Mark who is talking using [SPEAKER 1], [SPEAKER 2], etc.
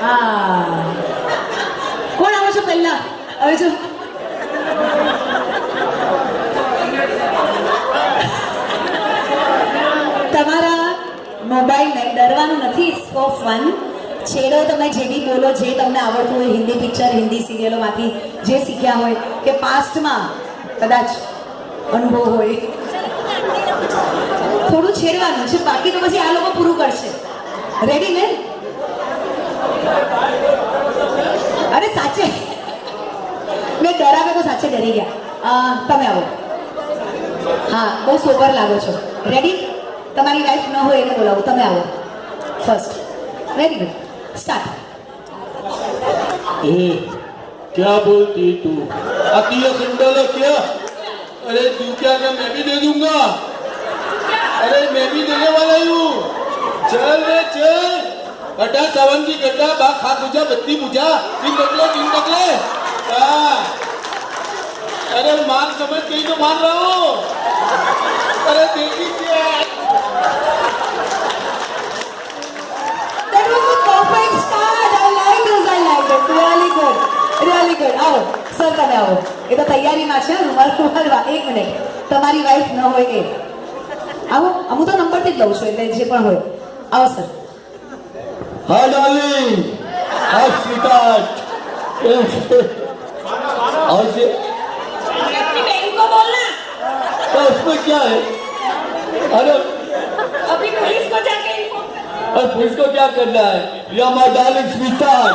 [SPEAKER 1] હા, કોણ આવો છો પહેલા? હવે જો તમારા મોબાઈલને ડરવાનું નથી. It's for fun. છેડો તમે જે બી બોલો, જે તમને આવડતું હોય, હિન્દી પિક્ચર, હિન્દી સિરિયલોમાંથી જે શીખ્યા હોય કે પાસ્ટમાં કદાચ અનુભવ હોય, થોડું છેડવાનું છે. બાકી તો પછી આ લોકો પૂરું કરશે. રેડી ને? અરે સાચે મેં ડરાવે તો સાચે ડરી ગયા. તમે આવો. હા, બહુ સોબર લાગો છો. રેડી? તમારી વાઈફ ન હોય એને બોલાવો. તમે આવો ફર્સ્ટ. Very good. स्टार्ट.
[SPEAKER 2] क्या बोलती तू? आती है खंडाला क्या? अरे तू क्या मैं भी दे दूंगा. अरे मैं भी देने वाला हूँ. चल रे चल. हटा सावन की गड्ढा बा खा बुझा बत्ती बुझा तीन तकले. हाँ. अरे मान समझ गई तो मान रहा हूँ. अरे देखी क्या?
[SPEAKER 1] That was a perfect start. I like it. Really good. Really good. આવો સર, તમે આવો. એ તો તૈયારીમાં છે. રૂમાલ. એક મિનિટ. તમારી વાઈફ ન હોય એ આવો. હું તો નંબરથી જ લઉં છું, એટલે જે પણ હોય. આવો સર.
[SPEAKER 2] हाँ डार्लिंग. हाँ स्वीटहार्ट. और से
[SPEAKER 1] को बोलना.
[SPEAKER 2] तो उसमें क्या है? अरे
[SPEAKER 1] अभी पुलिस को जाके
[SPEAKER 2] पुलिस को क्या करना है? या माय डार्लिंग स्वीटहार्ट.